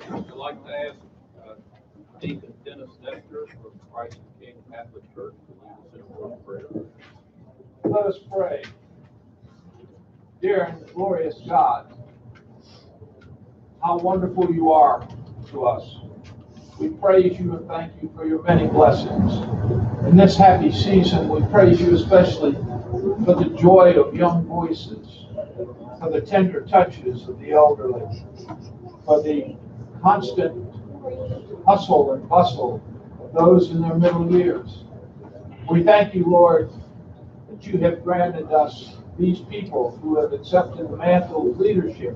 I'd like to ask Deacon Dennis Nestor from Christ the King Catholic Church to lead us in a word of prayer. Let us pray. Dear and glorious God, how wonderful you are to us. We praise you and thank you for your many blessings. In this happy season, we praise you especially for the joy of young voices, for the tender touches of the elderly, for the constant hustle and bustle of those in their middle years. We thank you, Lord, that you have granted us these people who have accepted the mantle of leadership.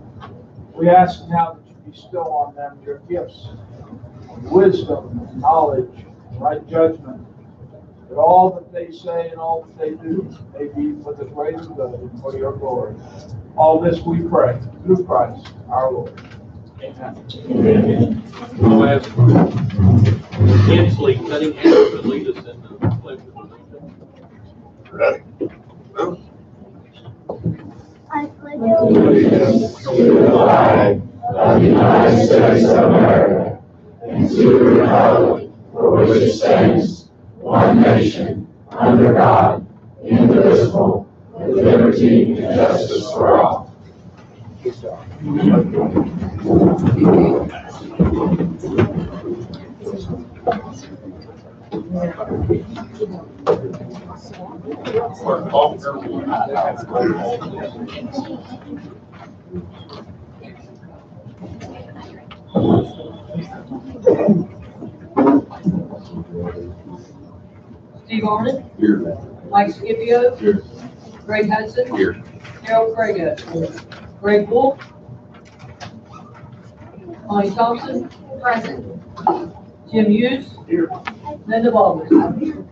We ask now that you bestow on them your gifts, wisdom, knowledge, right judgment, that all that they say and all that they do may be for the greater good and for your glory. All this we pray through Christ our Lord. Amen. We'll ask Hensley Cunningham to lead us in the pledge of allegiance. I pledge allegiance to the flag of the United States of America and to the republic for which it stands, one nation, under God, indivisible, with liberty and justice for all. Steve Arnold. Here. Mike Scipio. Here. Greg Hudson. Here. Harold Crago. Greg Wolf. Connie Thompson. Present. Jim Hughes. Here. Linda Baldwin.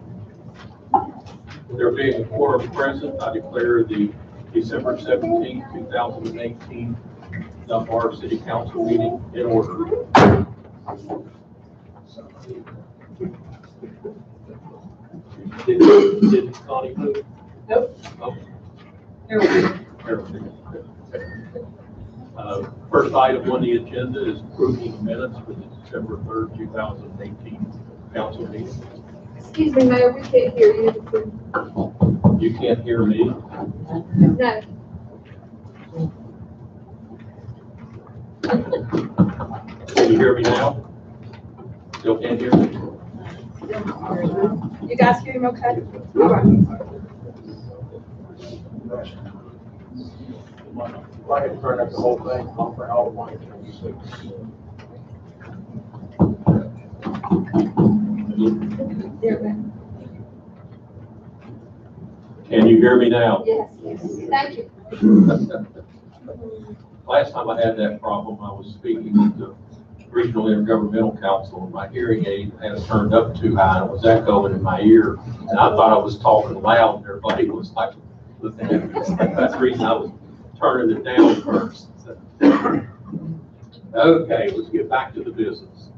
There being a quorum present, I declare the December 17, 2018 Dunbar City Council meeting in order. Did Connie move? Nope. Oh, Here we go. First item on the agenda is approving the minutes for the December 3rd, 2018 council meeting. Excuse me, Mayor, we can't hear you. You can't hear me? No. Can you hear me now? Still can't hear me? You guys hear him okay? If I could turn up the whole thing, I'll bring all the mics. Can you hear me now? Yes, thank you. Last time I had that problem, I was speaking at the Regional Intergovernmental Council, and my hearing aid had it turned up too high, and it was echoing in my ear, and I thought I was talking loud, and everybody was like, looking at me. That's the reason I was turning it down first. Okay, let's get back to the business.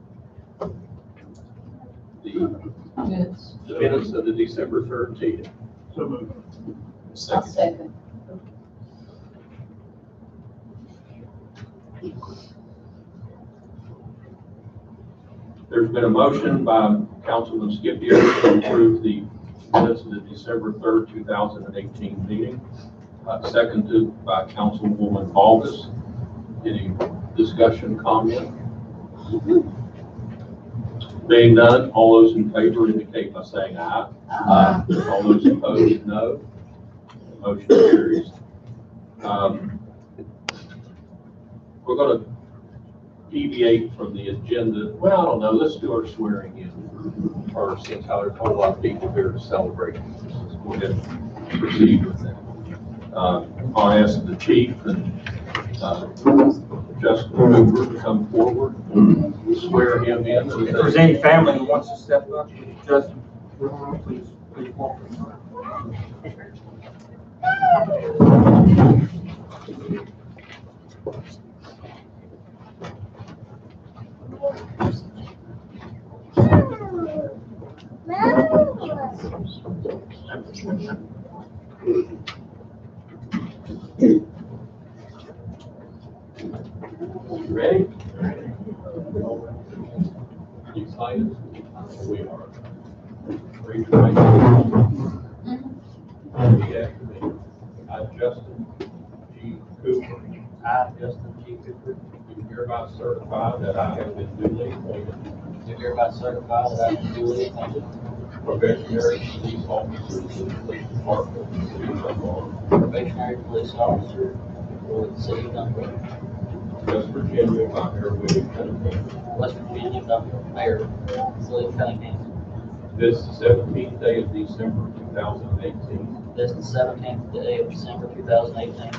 Minutes. The minutes of the December 13th. So moved. I'll second. There's been a motion by Councilman Scipio to approve the minutes of the December 3rd, 2018 meeting, seconded by Councilwoman Aldis. Any discussion, comment? Being none, all those in favor indicate by saying aye. Aye. All those opposed, no. Motion carries. We're going to deviate from the agenda. Well, I don't know. Let's do our swearing in first, since there's a whole lot of people here to celebrate. Let's go ahead and proceed with that. I'll ask the chief and Justin Cooper to come forward. We'll swear him in. If there's any family who wants to step up, Justin, please walk. Ready? Excited? We are. Raise your right hand. Repeat after me. I, Justin G. Cooper, I, Justin G. Cooper, do hereby certify that I have been duly appointed do hereby certify that I am duly appointed probationary police officer to the police department of the city of Dunbar, probationary police officer for the city of Dunbar, West Virginia, by herewith Cunningham. West Virginia, Dunbar, Mayor, William Cunningham. This 17th day of December 2018, This is the 17th day of December 2018,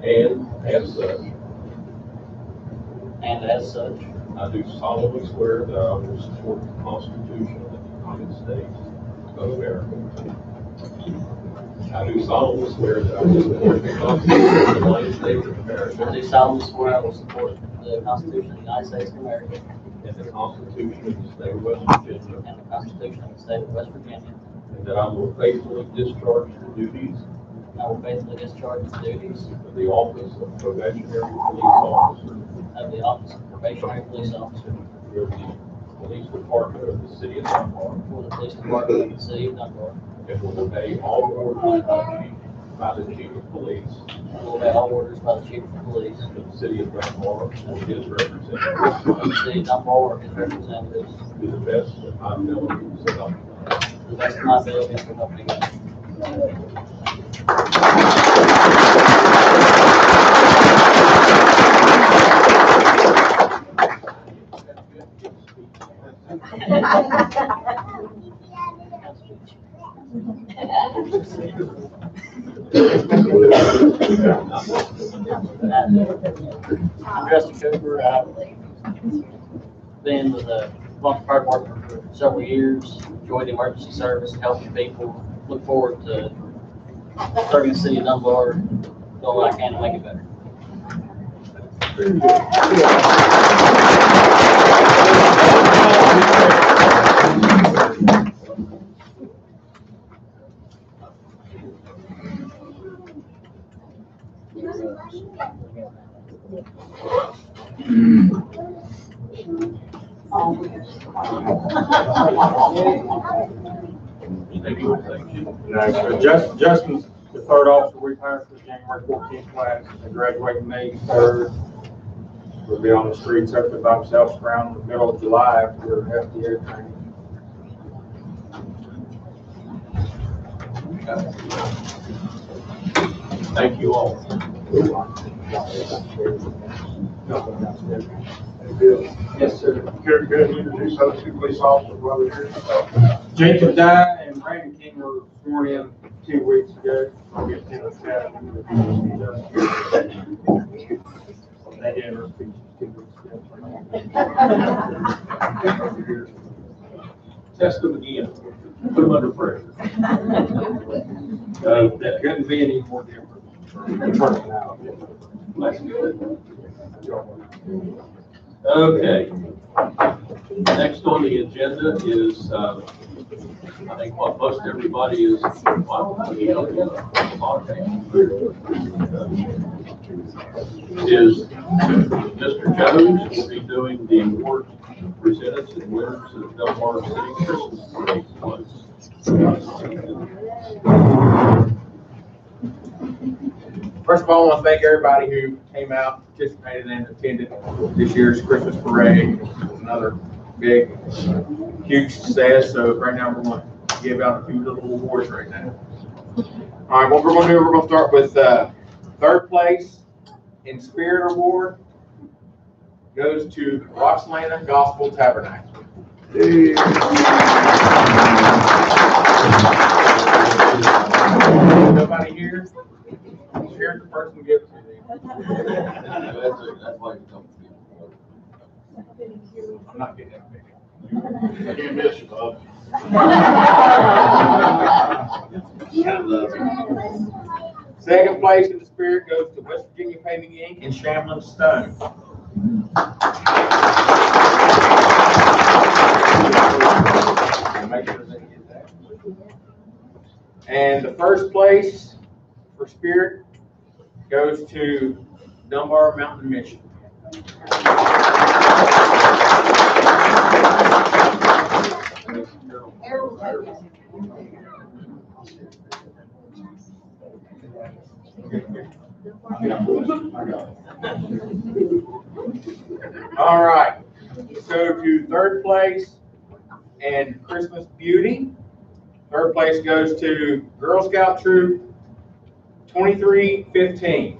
and as such, and as such, I do solemnly swear that I will support the Constitution of the United States of America. I do solemnly swear that I will support the Constitution of the United States of I America do solemnly swear I will support the Constitution of the United States of America and the Constitution of the State of West Virginia, and the Constitution of the State of West Virginia. and that I will faithfully discharge the duties And I will faithfully discharge the duties of the office of probationary police officer of the office of probationary police officer for the police department of the city of Dunbar, for the police department of the city of Dunbar. and will obey all orders by the chief of police I will obey all orders by the chief of police of the city of Dunbar or his representative of the city of Dunbar or his representatives to the best of my ability, so help me God. to the best of my ability, so help me God. I'm Justin Cooper. I've been with the Dunbar Fire Department for several years. Enjoyed the emergency service, helping people. Look forward to serving the city of Dunbar, doing what I can to make it better. Justin's the third officer we've hired for the January 14th class. They graduate May 3rd. Will be on the streets up to by themselves around the middle of July after FDA training. Thank you all. Yes, sir. Good to introduce those two police officers while we're here. Jacob Dye and Brandon King were sworn in 2 weeks ago. I'll get them staff. They did their speeches 2 weeks ago. Test them again. Put them under pressure. That couldn't be any more different. Personality. That's good. Okay. Next on the agenda is, I think what most everybody is, is Mr. Jones will be doing the awards presented to the winners of the Dunbar City Christmas Parade floats. First of all, I want to thank everybody who came out, participated, and attended this year's Christmas parade. It was another big, huge success. So right now we're going to give out a few little awards right now. All right, what we're going to do, we're going to start with third place in Spirit Award goes to Roxlana Gospel Tabernacle. Nobody here? Here's the person who gives it to That's why you come. I'm not getting that big. I can't miss you, Bob. Second place in the Spirit goes to West Virginia Paving Inc. and Shamlin Stone. Make sure they get that. And the first place for Spirit goes to Dunbar Mountain Mission. All right, let's go to third place and Christmas Beauty. Third place goes to Girl Scout Troop 2315.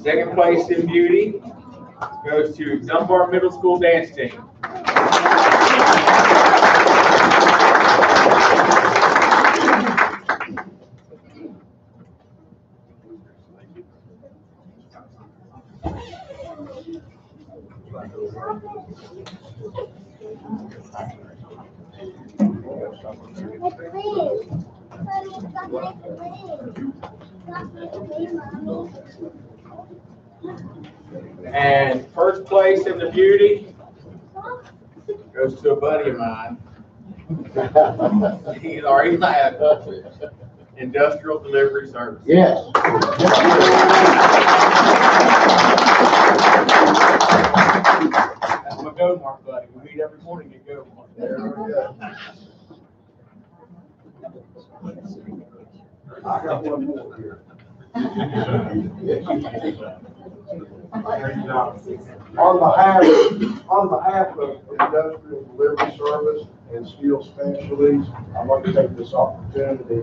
Second place in Beauty goes to Dunbar Middle School Dance Team. And first place in the Beauty goes to a buddy of mine. He's already had Industrial Delivery Service. Yes. That's my go mark, buddy. We meet every morning at go mark. There we go. I got one more here. On behalf of Industrial Delivery Service and Steel Specialties, I'd like to take this opportunity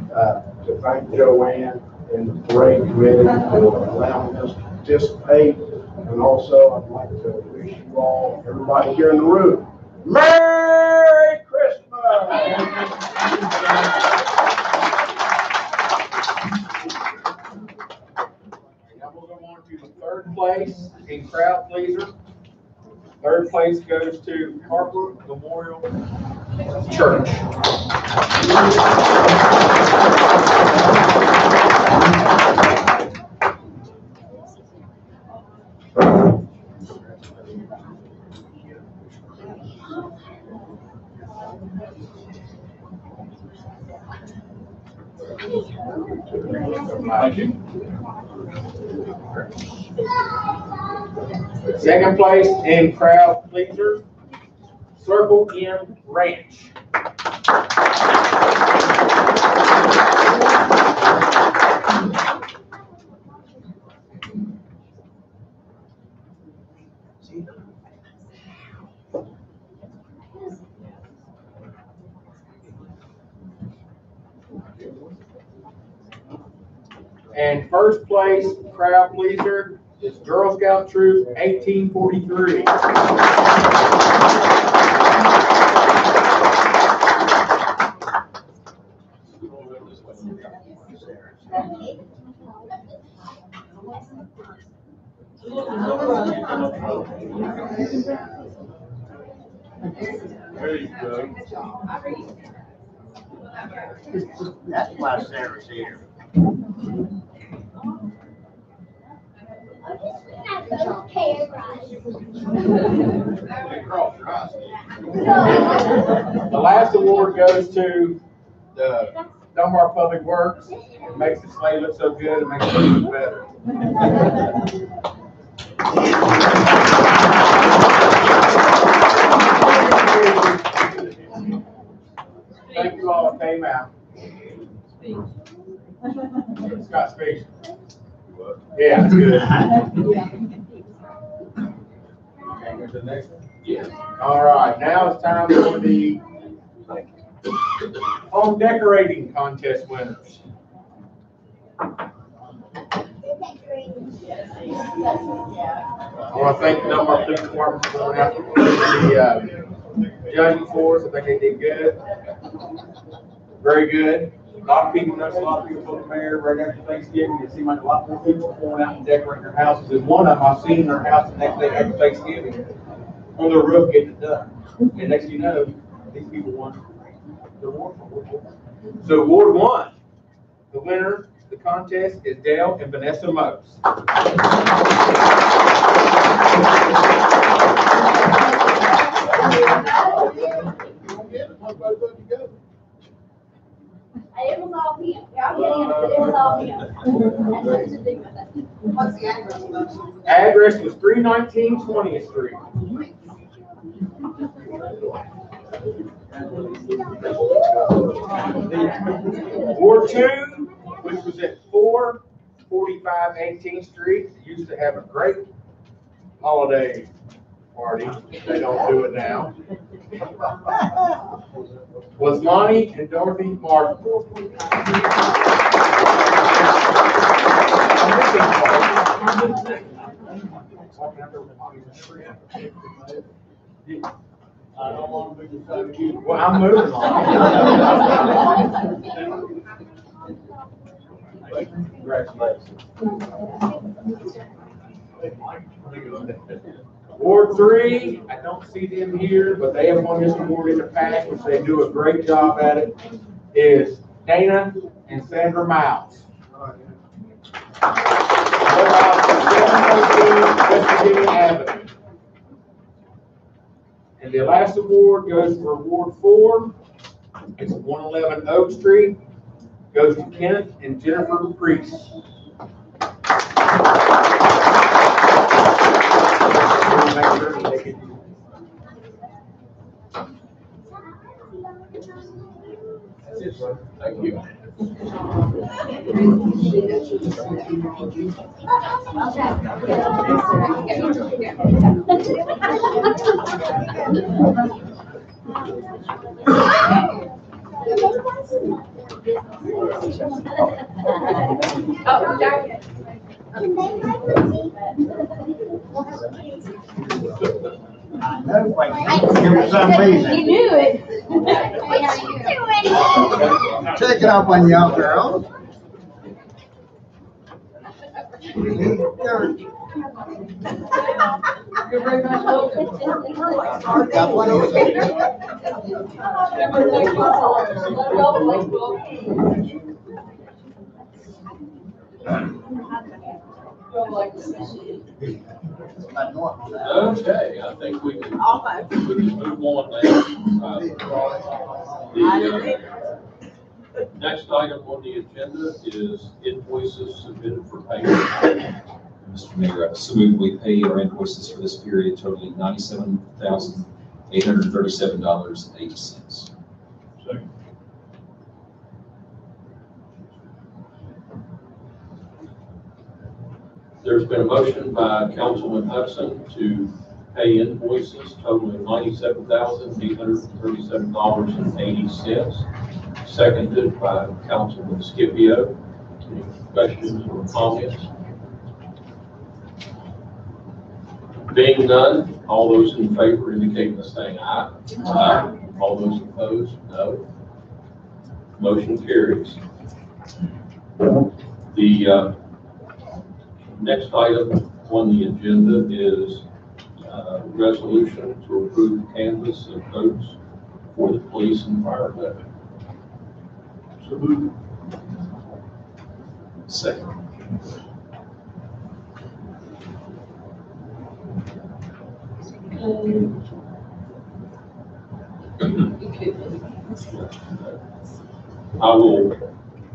to thank Joanne and the parade committee for allowing us to participate. And also, I'd like to wish you all, everybody here in the room, Merry Christmas! Now we'll go on to the third place in Crowd Pleaser. Third place goes to Harper Memorial Church. Thank you. Second place in Crowd Pleaser, Circle M Ranch. And first place crowd pleaser is Girl Scout Troop 1843. There you go. That's why Sarah's here. The last award goes to the Dunbar Public Works. It makes the sleigh look so good, it makes it look better. Thank you all that came out. Scott speaks. Yeah, that's good. Okay, go to the next one. Yeah. All right, now it's time for the home decorating contest winners. I want to thank the Dunbar Police Department for going out the judging for us. I think they did good. Very good. A lot of people, notice a lot of people from the mayor right after Thanksgiving. It seemed like a lot more people going out and decorating their houses. And one of them, I've seen their house the next day after Thanksgiving on their roof getting it done. And next thing you know, these people won the award. So award one, the winner of the contest is Dale and Vanessa Mose. It was all him. Yeah, I'm getting it, but it was all him. Had nothing to do with it. What's the address? Address was 319 20th Street. Ward 2, which was at 445 18th Street, used to have a great holiday party. They don't do it now. Was Lonnie and Dorothy Martin. Well, I'm moving on. Congratulations. Ward 3, I don't see them here, but they have won this award in the past, which they do a great job at it, is Dana and Sandra Miles. They're out at 702 West Virginia Avenue. And the last award goes for Ward 4. It's 111 Oak Street. Goes to Kenneth and Jennifer Priest. Make sure that they can. That's it, sir. Thank you. Oh, darn it. For some reason. You knew it. Take it up on young girl. You're very much welcome. Got one over there. Okay, I think we can move on now. The next item on the agenda is invoices submitted for payment. Mr. Mayor, I so move we pay our invoices for this period totaling $97,837.80. Second. There's been a motion by Councilman Hudson to pay invoices totaling $97,837.80. Seconded by Councilman Scipio. Any questions or comments? Being none, all those in favor indicate by saying aye. Aye. All those opposed, no. Motion carries. The next item on the agenda is resolution to approve canvas and votes for the police and fire levy. So moved. Second. I will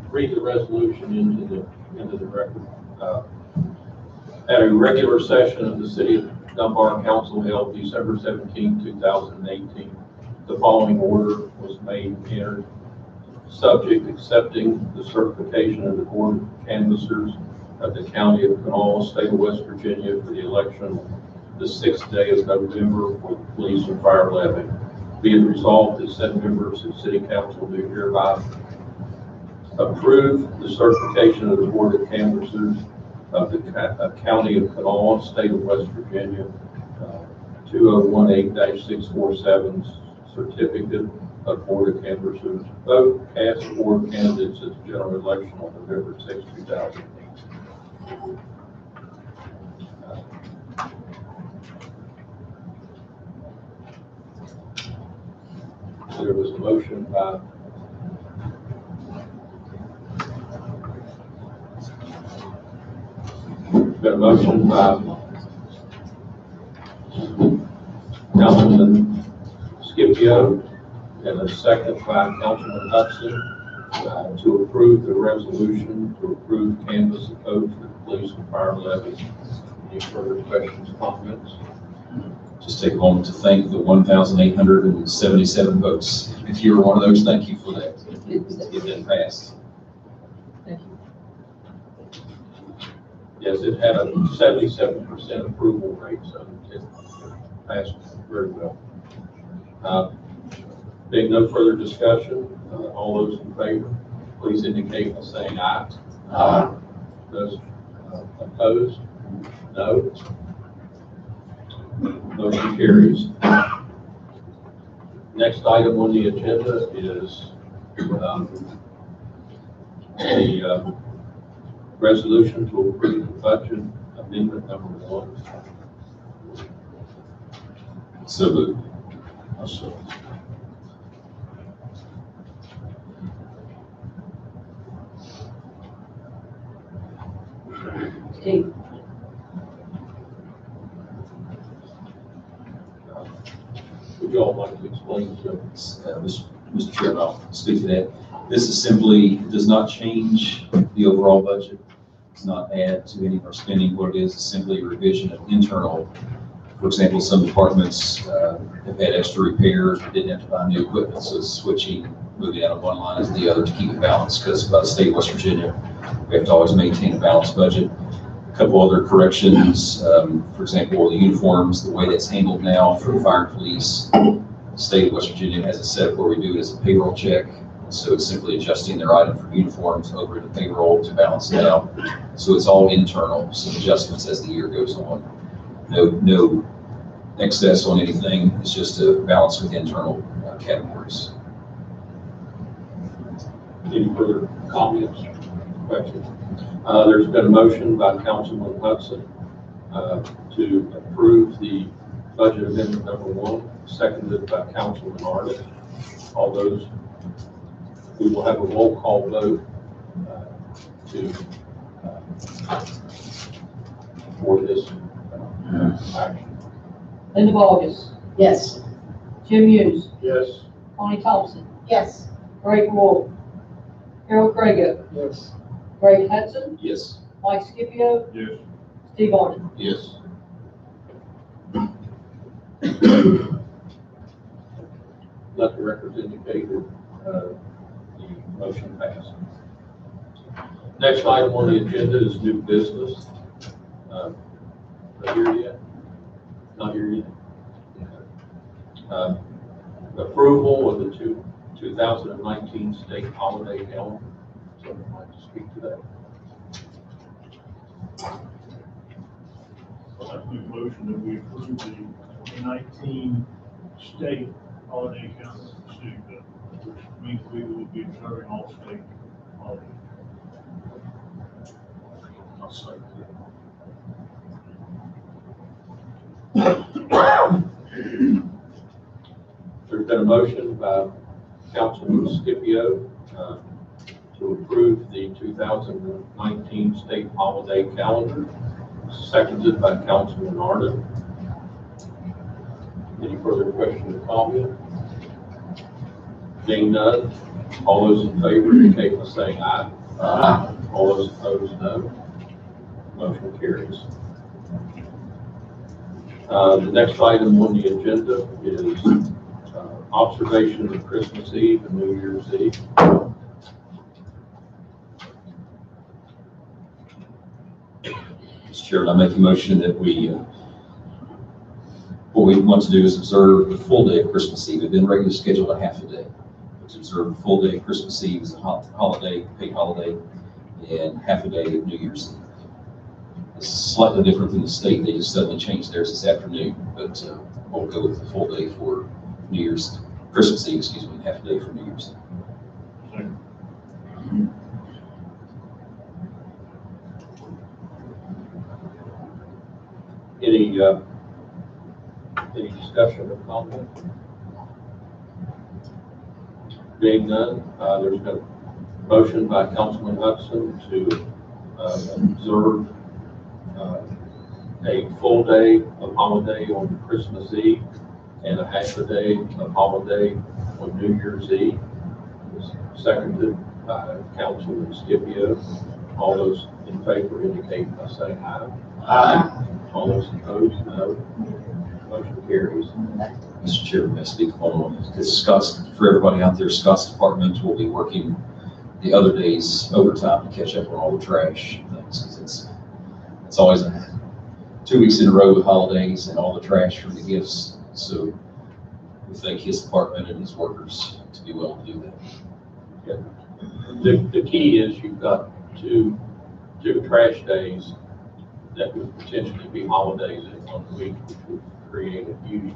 read the resolution into the record. At a regular session of the City of Dunbar Council held December 17, 2018, the following order was made and entered. Subject accepting the certification of the Board of Canvassers of the County of Kanawha, State of West Virginia for the election the 6th day of November for the police and fire levy. Be it resolved that said members of City Council do hereby approve the certification of the Board of Canvassers of the County of Kanawha, State of West Virginia, 2018-647 certificate of Board of Canvassers vote cast for candidates at the general election on November 6, 2018. There was a motion by Councilman Scipio and a second by Councilman Hudson to approve the resolution to approve canvass and vote for the police and fire levy. Any further questions, comments? Just take a moment to thank the 1,877 votes. If you were one of those, thank you for that. It didn't pass. Yes, it had a 77% approval rate, so it passed very well. Being no further discussion, all those in favor, please indicate by saying aye. Aye. Those opposed, no. Motion carries. Next item on the agenda is the resolution to approve the budget amendment number 1. So moved. Steve. Would you all like to explain to Mr. Chairman, I'll speak to that. This is simply, it does not change the overall budget. It's not add to any of our spending. What it is simply a revision of internal. For example, some departments have had extra repairs, didn't have to buy new equipment, so it's switching, moving out of one line to the other to keep it balanced, because by the state of West Virginia, we have to always maintain a balanced budget. A couple other corrections, for example, the uniforms, the way that's handled now for fire and police, the state of West Virginia has a set where we do it as a payroll check. So it's simply adjusting their item for uniforms over to payroll to balance it out. So it's all internal, some adjustments as the year goes on. No excess on anything. It's just a balance with internal categories. any further comments, questions? There's been a motion by Councilman Hudson to approve the budget amendment number 1, seconded by Councilman Arnett. All those, we will have a roll call vote for this action. Linda Vargas. Yes. Jim Hughes. Yes. Tony Thompson. Yes. Greg Wolf. Harold Craig. Yes. Greg Hudson. Yes. Mike Scipio. Yes. Steve Arden. Yes. Let the records indicate that the motion passed. Next item on the agenda is new business. Not here yet? Not here yet? Okay. Approval of the 2019 state holiday calendar. Someone like to speak to that? I make a motion that we approve the 2019 state holiday calendar for Steubenville, which means we will be observing all state holidays. I'll second There's been a motion by Councilman Scipio to approve the 2019 state holiday calendar, seconded by Councilman Arden. Any further question or comment? Being none, all those in favor indicate by saying aye. Aye. All those opposed, no. Motion carries. The next item on the agenda is observation of Christmas Eve and New Year's Eve. Mr. Chairman, I make a motion that what we want to do is observe the full day of Christmas Eve. We've been regularly scheduled a half a day. To observe the full day of Christmas Eve as a holiday, paid holiday, and half a day of New Year's Eve. It's slightly different than the state. They just suddenly changed theirs this afternoon, but we'll go with the full day for Christmas Eve, excuse me, half a day for New Year's Eve. Any discussion or comment? Being none, there's been a motion by Councilman Hudson to observe a full day of holiday on Christmas Eve and a half a day of holiday on New Year's Eve. Seconded by Councilman Scipio. All those in favor indicate by saying aye. Aye. All those opposed, no. Motion carries. Mr. Chairman, may I speak on discussed for everybody out there? Scott's Departmental will be working the other days overtime to catch up on all the trash things. It's always 2 weeks in a row with holidays and all the trash from the gifts. So we thank his department and his workers to be willing to do that. Yeah. The key is you've got two trash days that would potentially be holidays in 1 week, which would create a huge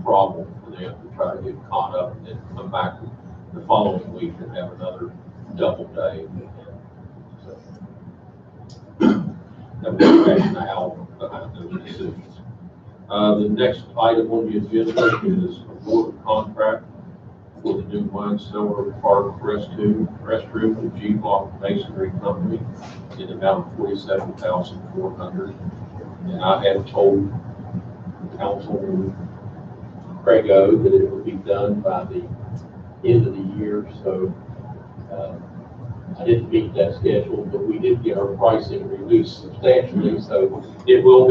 problem for them to try to get caught up and then come back the following week and have another double day. So, that was the rationale behind those decisions. The next item on the agenda is award of contract for the new wine cellar park restroom with G Block Masonry Company in the amount of $47,400. And I had told Councilman Crago that it would be done by the end of the year, so I didn't meet that schedule, but we did get our pricing reduced substantially, so it will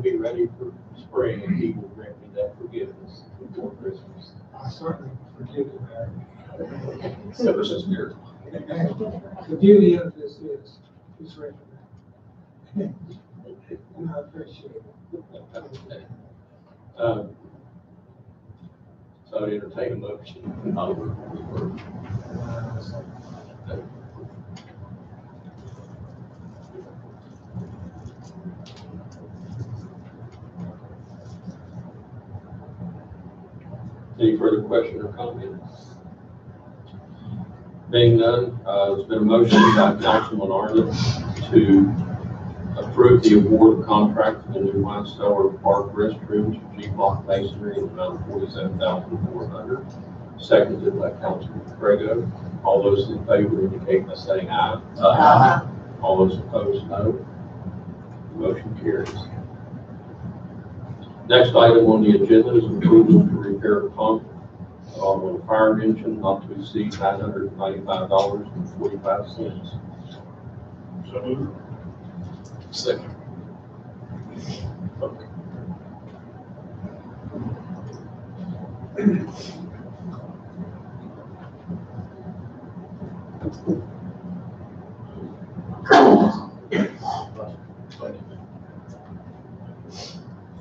be ready for spring, and he will grant me that forgiveness before Christmas. I certainly forgive you that. That was just miracle. The beauty of this is it's recommended. And I appreciate it. So I'd entertain a motion. Any further question or comment? Being none, there's been a motion by Councilman Arden to approve the award of contract for the new wine cellar park restrooms for G Block Masonry in the amount of $47,400. Seconded by Councilman Crago. All those in favor indicate by saying aye. Aye. All those opposed, no. Motion carries. Next item on the agenda is approval to repair a pump on a fire engine not to exceed $995.45. So moved. Second. Okay.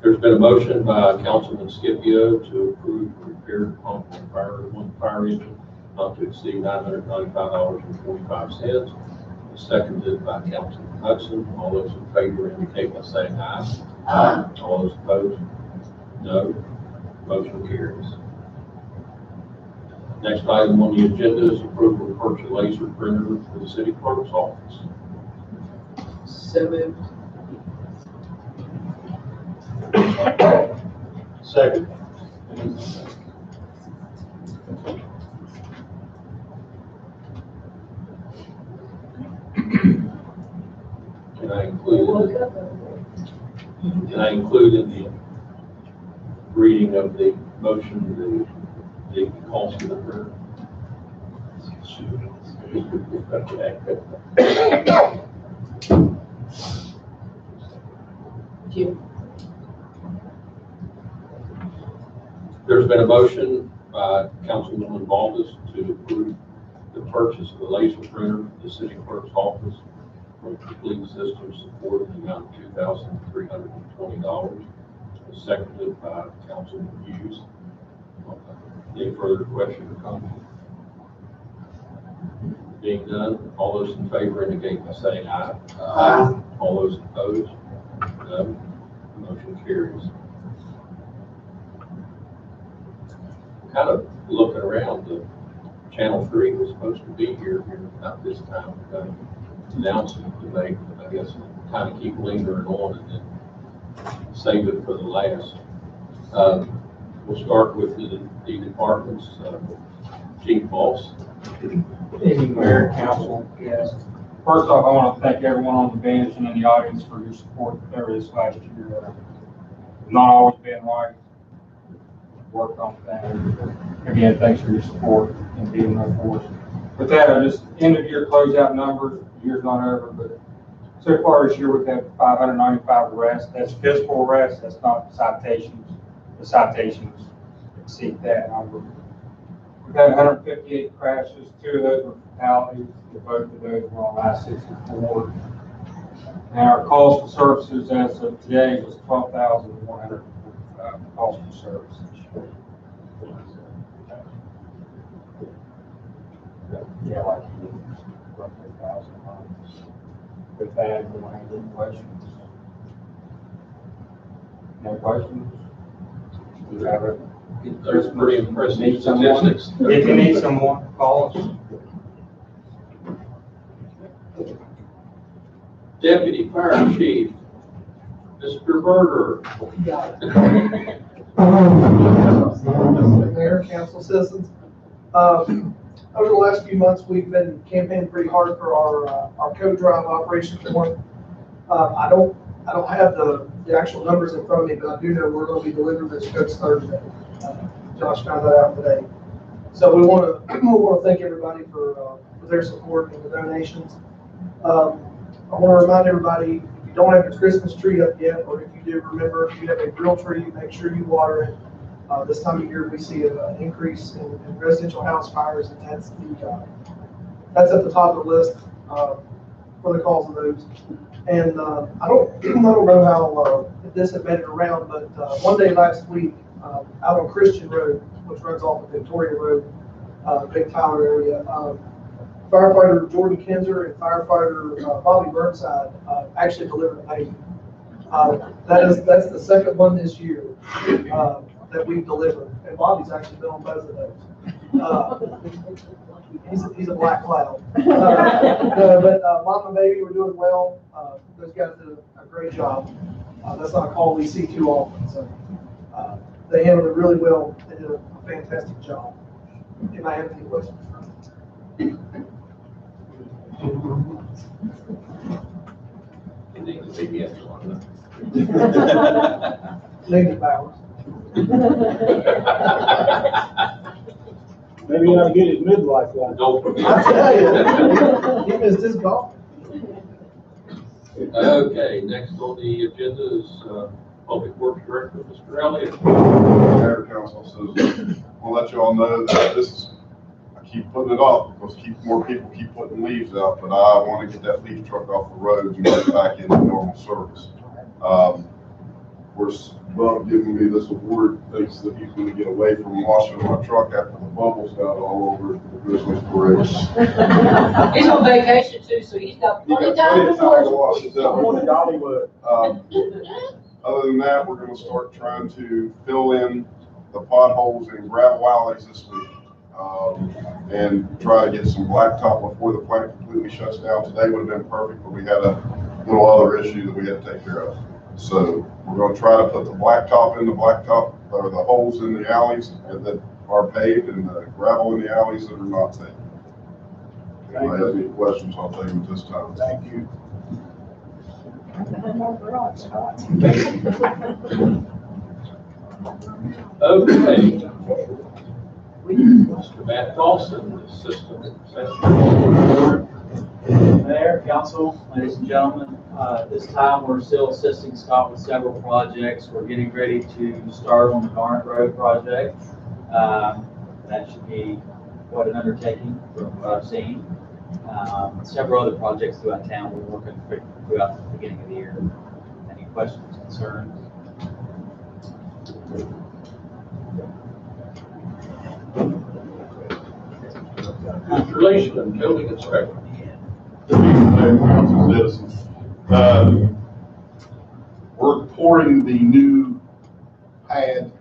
There's been a motion by Councilman Scipio to approve the repair pump on fire engine not to exceed $995.45. seconded by Councilman Hudson. All those in favor indicate by saying aye. Aye. All those opposed, no. Motion carries. Next item on the agenda is approval to purchase a laser printer for the city clerk's office. So moved. Second. Can I include in the reading of the motion the cost of the printer? There's been a motion by Councilwoman Baldus to approve the purchase of the laser printer for the city clerk's office from Complete Systems Support in the amount of $2,320. Seconded by Councilman Hughes. Any further question or comment? Being done, all those in favor indicate by saying aye. Aye. All those opposed, no. Motion carries. Kind of looking around, the Channel 3 was supposed to be here about this time. We've got an announcement to make, but I guess kind of keep lingering on and then save it for the last. We'll start with the departments. Chief Boss. Good evening, Mayor, Council, guests. First off, I want to thank everyone on the bench and in the audience for your support there this last year. Not always been right. Worked on things. Again, thanks for your support and being there for us. With that, I just end of year closeout numbers. The year's not over, but so far this year we've had 595 arrests. That's physical arrests. That's not citations. The citations exceed that number. We've had 158 crashes. 2 of those were fatalities. Both of those were on I-64. And our calls for services as of today was 12,100 calls for service. Yeah, like roughly 1,000 miles. With that, we want to have any questions? No questions? We have a There's pretty impressive Need someone? statistics. If you need someone, call us. Deputy Fire Chief, Mr. Berger. Mayor, council, citizens. Over the last few months, we've been campaigning pretty hard for our code drive operation form. I don't have the actual numbers in front of me, but I do know we're going to be delivering this codes Thursday. Josh found that out today. So we want to thank everybody for their support and the donations. I want to remind everybody, if you don't have your Christmas tree up yet, or if you do, remember, if you have a real tree, make sure you water it. This time of year, we see an increase in residential house fires, and that's at the top of the list for the cause of those. And I don't know how if this had made it around, but one day last week, out on Christian Road, which runs off of Victoria Road, Big Tyler area, firefighter Jordan Kinzer and firefighter Bobby Burnside actually delivered a baby. That's the second one this year that we've delivered, and Bobby's actually been on both of those. He's a black cloud. But Mama and Baby were doing well. Those guys did a great job. That's not a call we see too often. So they handled it really well. They did a fantastic job. Can I have any questions? Lady Bowers. Maybe you ought to get his midwife one. Don't I tell you, he missed his golf. Okay, next on the agenda is Public Works Director, Mr. Elliott. Mayor, council, citizens, I'll let you all know that this is, I keep putting it off because more people keep putting leaves out, but I want to get that leaf truck off the road and get it back into normal service. course, Bob giving me this award thinks that he's gonna get away from washing my truck after the bubbles got all over the Christmas parade. He's on vacation too, so he's got plenty of time Plenty of time to wash it down. Hollywood. Other than that, we're gonna start trying to fill in the potholes and gravel alleys this week. And try to get some blacktop before the plant completely shuts down. Today would have been perfect, but we had a little other issue that we had to take care of. So we're gonna try to put the blacktop in the blacktop, or the holes in the alleys that are paved, and the gravel in the alleys that are not paved. If anybody has any questions, I'll take them at this time. Thank you. Okay. Mr. Matt Dawson, Assistant Assessor. Mayor, council, ladies and gentlemen, at this time, we're still assisting Scott with several projects. We're getting ready to start on the Garnet Road project. That should be quite an undertaking from what I've seen. Several other projects throughout town we're working throughout the beginning of the year. Any questions, concerns? Mr. Leishman, Building Inspector. Council citizens. We're pouring the new pad.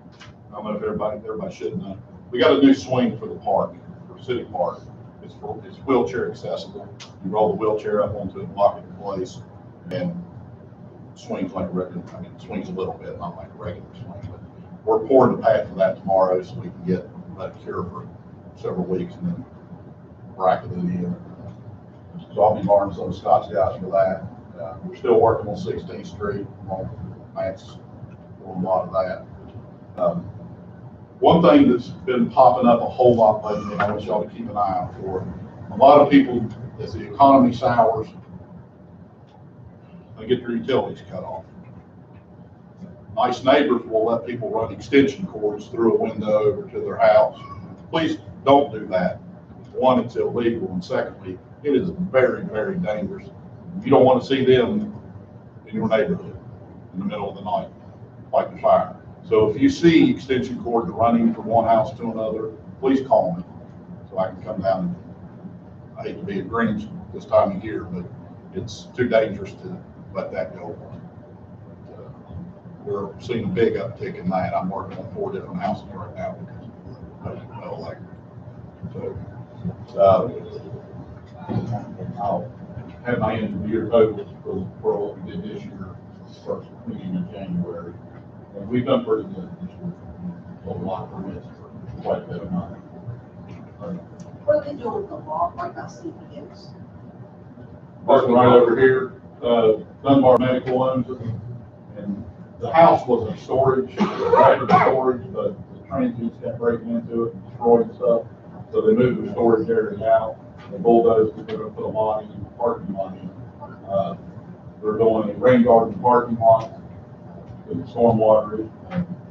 I don't know if everybody should know. We got a new swing for the park, for City Park. It's wheelchair accessible. You roll the wheelchair up onto it, lock it in place, and swings like a regular. I mean, it swings a little bit, not like a regular swing. But we're pouring the pad for that tomorrow, so we can let it cure for several weeks and then bracket it in. So I'll be borrowing some of Scott's guys for that. We're still working on 16th Street. Matt's doing a lot of that. One thing that's been popping up a whole lot lately, and I want y'all to keep an eye out for, a lot of people, as the economy sours, they get their utilities cut off. Nice neighbors will let people run extension cords through a window over to their house. Please don't do that. One, it's illegal, and secondly, it is very, very dangerous. You don't want to see them in your neighborhood in the middle of the night, fighting fire. So if you see extension cords running from one house to another, please call me so I can come down. I hate to be a Grinch this time of year, but it's too dangerous to let that go. We're seeing a big uptick in that. I'm working on 4 different houses right now because of electric. So, I'll have my engineer totals for what we did this year, first meeting in January. And we've done pretty good this year. A lot of permits for quite a bit of money. What are they doing with the law right now, CPS? Parking right over here, Dunbar Medical owns it. And the house wasn't storage, regular storage, but the transients kept breaking into it and destroying stuff. So they moved the storage area out. They bulldozed it, they're gonna put a lot in, parking lot in. They're doing a rain garden parking lot with stormwater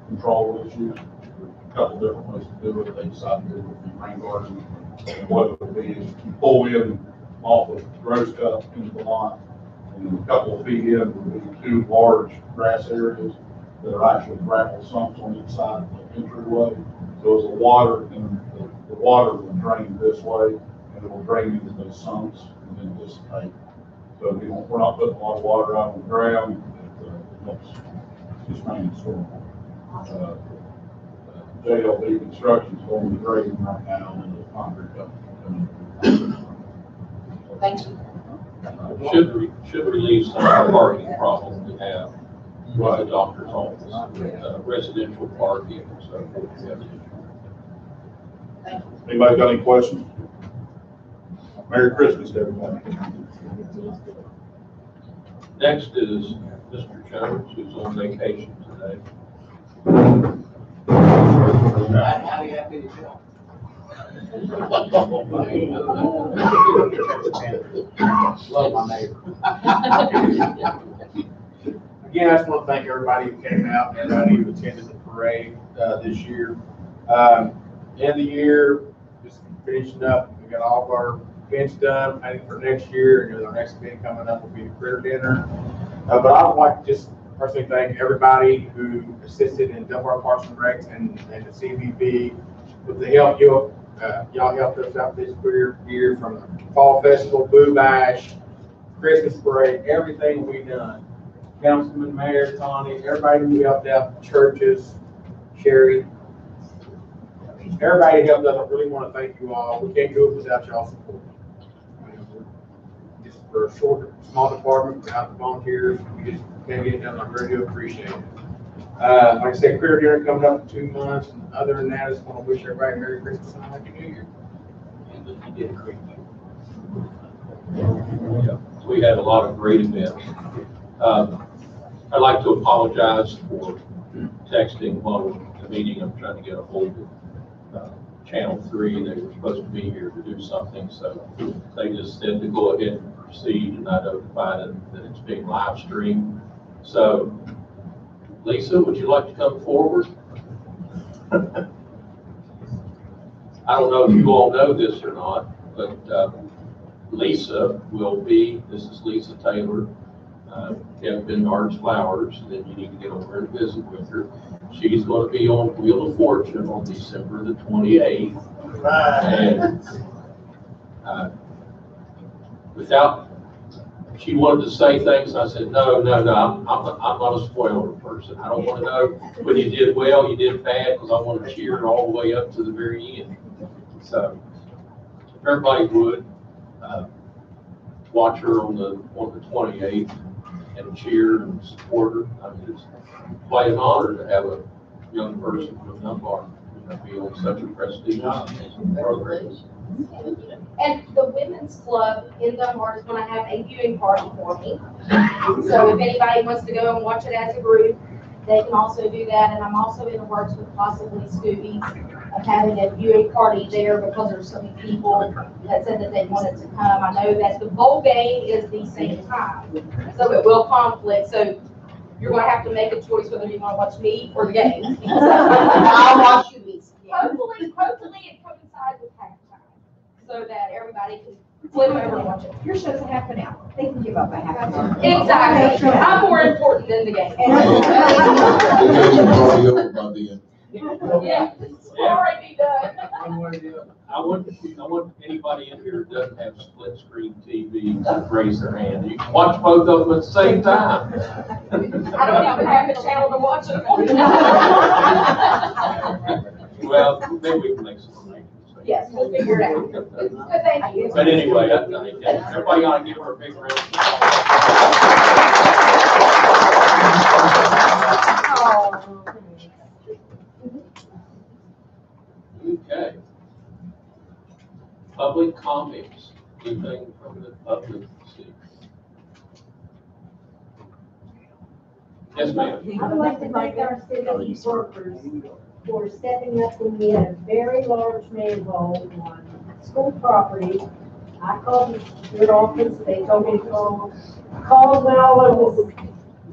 control issues. There's a couple different ways to do it. They decided to do it with the rain garden. And what it would be is you pull in off of Rose Cup into the lot, and a couple of feet in would be 2 large grass areas that are actually gravel sumps on each side of the entryway. So as the water, and the water will drain this way, and it will drain into those sumps and then dissipate. So we're not putting a lot of water out on the ground. It helps just drain the storm. JLB Construction is going to grading right now, and the concrete coming. Thank you. Should relieve some of the parking problem we have with the doctor's office, residential parking and so forth. Anybody got any questions? Merry Christmas to everybody. Next is Mr. Jones, who's on vacation today. How do you have to feel? Love my neighbor. Again, I just want to thank everybody who came out and everybody who attended the parade this year. End of the year, just finishing up. We got all of our events done, planning for next year, and our next event coming up will be the critter dinner. But I would like to just personally thank everybody who assisted in Dunbar Parks and Recs and the CVB with the help y'all helped us out this year from the Fall Festival, Boo Bash, Christmas Parade, everything we've done. Councilman, Mayor, Tony, everybody who helped out, churches, Sherry, everybody helped us. I really want to thank you all. We can't do it without y'all support. Just for a short, small department, without the volunteers, we just can't get it done. I really do appreciate it. Like I said, Critter Dinner coming up in 2 months. And other than that, I just want to wish everybody Merry Christmas and a Happy New Year. And you did a great job. Yeah, we had a lot of great events. I'd like to apologize for texting while the meeting. I'm trying to get a hold of Channel 3. They were supposed to be here to do something, so they just said to go ahead and proceed, and I notified them that it's being live streamed. So, Lisa, would you like to come forward? I don't know if you all know this or not, but Lisa will be, this is Lisa Taylor, have been Arts Flowers, and then you need to get over and visit with her. She's going to be on Wheel of Fortune on December the 28th. Right. And without, she wanted to say things, I said, no, I'm not a spoiler person. I don't want to know when you did well, you did bad, because I want to cheer all the way up to the very end. So, if everybody would, watch her on the 28th and cheer and support her. I mean, it's quite an honor to have a young person from Dunbar be on such a prestigious program. And the women's club in Dunbar is going to have a viewing party for me. So if anybody wants to go and watch it as a group, they can also do that. And I'm also in the works with possibly Scooby of having a viewing party there because there's so many people that said that they wanted to come. I know that the bowl game is the same time, so it will conflict. So you're going to have to make a choice whether you want to watch me or the game. I'll watch you, Lisa. Hopefully it coincides with halftime so that everybody can flip over and watch it. Your show's a half an hour. They can give up a half an hour. Exactly. I'm more important than the game. Yeah, it's already done. I want anybody in here who doesn't have split screen TV to raise their hand. You can watch both of them at the same time. I don't even have a channel to watch it. Well, maybe we can make some arrangements. Yes, we'll figure it out. But thank you. But anyway, everybody ought to give her a big round of applause. Okay. Public comments. Anything from the public? Yes, ma'am. I would like to thank our city workers for stepping up when we had a very large manhole on school property. I called your office, they told me to call. Calls went all over the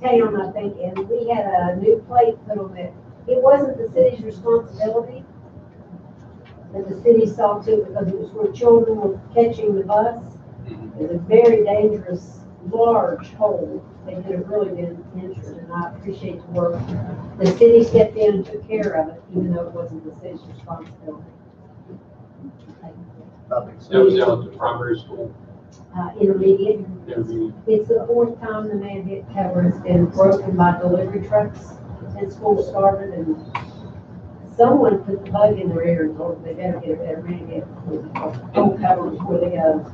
town, I think, and we had a new plate put on it. It wasn't the city's responsibility, but the city saw to it because it was where children were catching the bus. It was a very dangerous, large hole. They could have really been injured, and I appreciate the work. The city stepped in and took care of it, even though it wasn't the city's responsibility. That was down at the primary school. Intermediate. It's the 4th time the man-hit tower has been broken by delivery trucks since school started, and someone put the bug in their ear and told them they better get a better man-hit tower before they go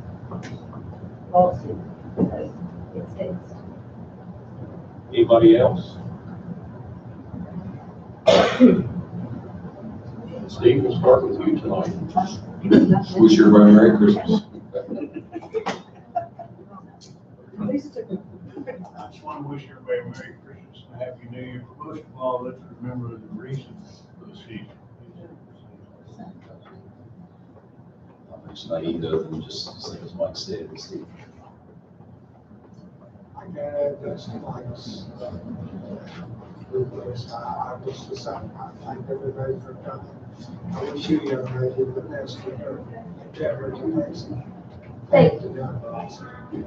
lawsuit. So it's fixed. Anybody else? Steve, we'll start with you tonight. Wish everybody Merry Christmas. I just want to wish everybody Merry Christmas and a Happy New Year. Most of all, let's remember the reason for the season. Not much naive other than just say as Mike said, it's the I got that's nice. I wish the same. I thank everybody for coming. I wish you young lady the best with her endeavors and next. Thank you.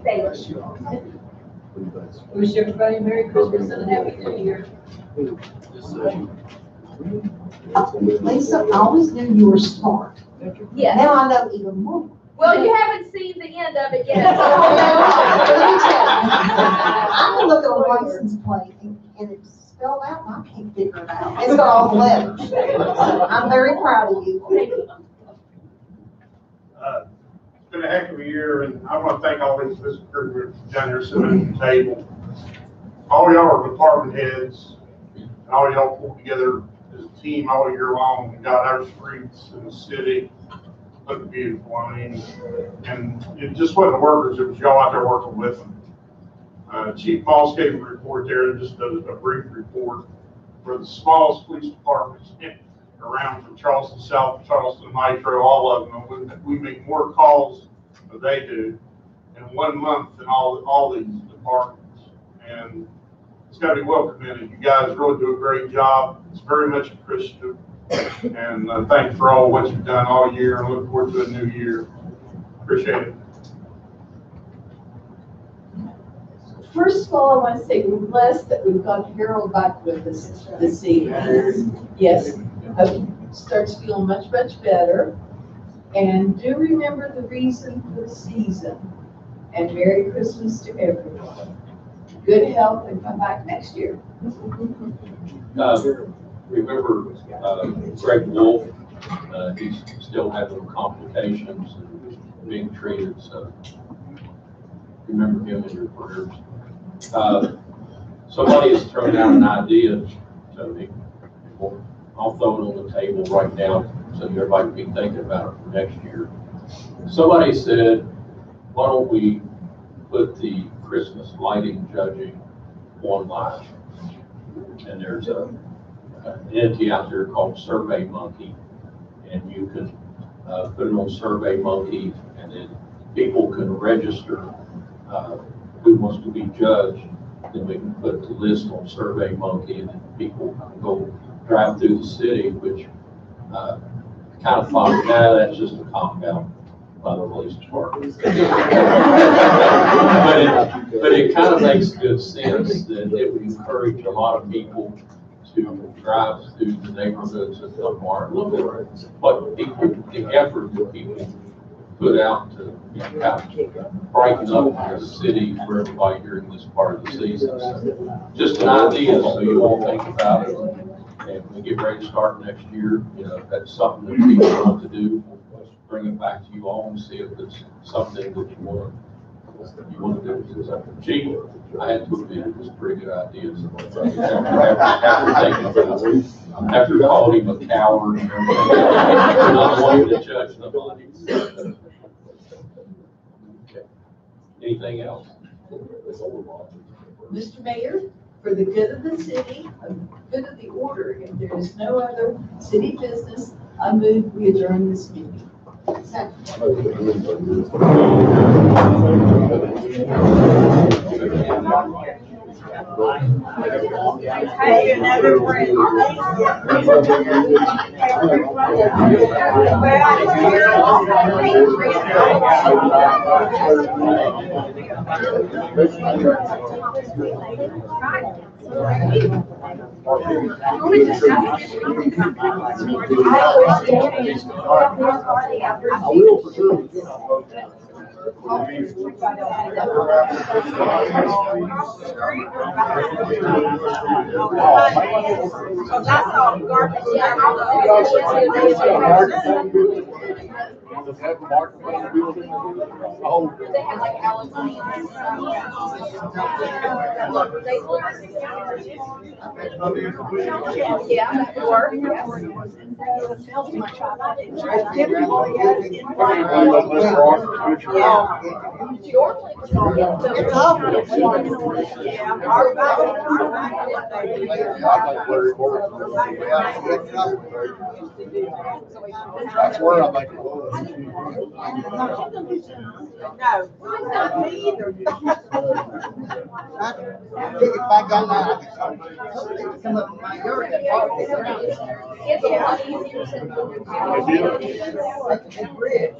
Thank Bless you all. Wish everybody a Merry Christmas and a Happy New Year. Lisa, I always knew you were smart. Yes. Now I know even more. Well, you haven't seen the end of it yet. I can look at a license plate and it's spelled out and I can't figure it out. It's got all the letters. So I'm very proud of you. It's been a heck of a year, and I want to thank all these visitors down there sitting at the table. All y'all are department heads, and all y'all pulled together as a team all year long and got our streets in the city look beautiful. I mean, and it just wasn't the workers, it was y'all out there working with them. Chief Moss gave a report there, and just a brief report for the smallest police departments around from Charleston South, Charleston Nitro, all of them. We make more calls than they do in 1 month than all these departments. And it's got to be well commended. You guys really do a great job. It's very much appreciative. And thanks for all what you've done all year, and look forward to a new year. Appreciate it. First of all, I want to say we're blessed that we've got Harold back with us this evening. Yes, starts feeling much better. And do remember the reason for the season. And Merry Christmas to everyone. Good health and come back next year. Remember Greg Wolf, he's still having complications and being treated, so remember him in your prayers. Somebody has thrown out an idea to me. I'll throw it on the table right now so everybody can be thinking about it for next year. Somebody said, why don't we put the Christmas lighting judging online? And there's an entity out there called Survey Monkey, and you can put it on Survey Monkey, and then people can register who wants to be judged. Then we can put the list on Survey Monkey, and then people can go drive through the city, which kind of thought, that's just a cop out by the police department. but it kind of makes good sense that it would encourage a lot of people to drive through the neighborhoods of Dunbar and look at what people, the effort that people put out to kind of brighten up the city for everybody during this part of the season. So just an idea, so you all think about it. And when we get ready to start next year, if that's something that people want to do, we'll bring it back to you all and see if it's something that you want to do. So, Chief, I had to admit it was a pretty good idea. After calling him a coward and everything, not wanting to judge nobody. Okay. Anything else? Mr. Mayor, for the good of the city, the good of the order, if there is no other city business, I move we adjourn this meeting. Hey, another friend. They have like Alabama. Yeah, that could work. That's where I think it was. No, not me either. I think if I got that, some of my yard and park it around. It's a lot easier Like a big bridge.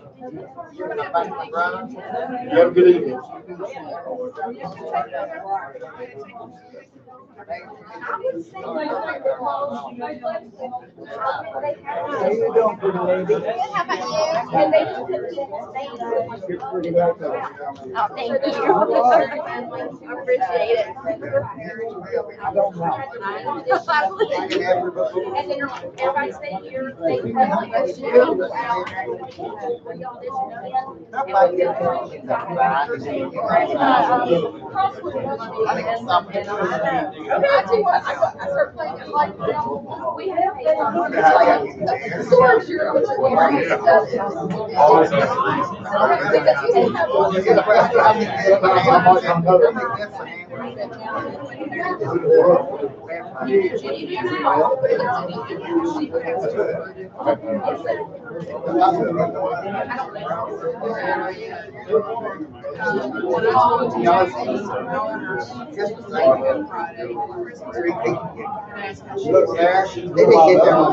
You're gonna back my garage. You have a good evening. Oh, thank you. I appreciate it. I don't know. And then everybody stay here. Thank you. What y'all did, I tell you what, I start playing it like, we have a storage here. Look there, they didn't get their own.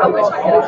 I wish I could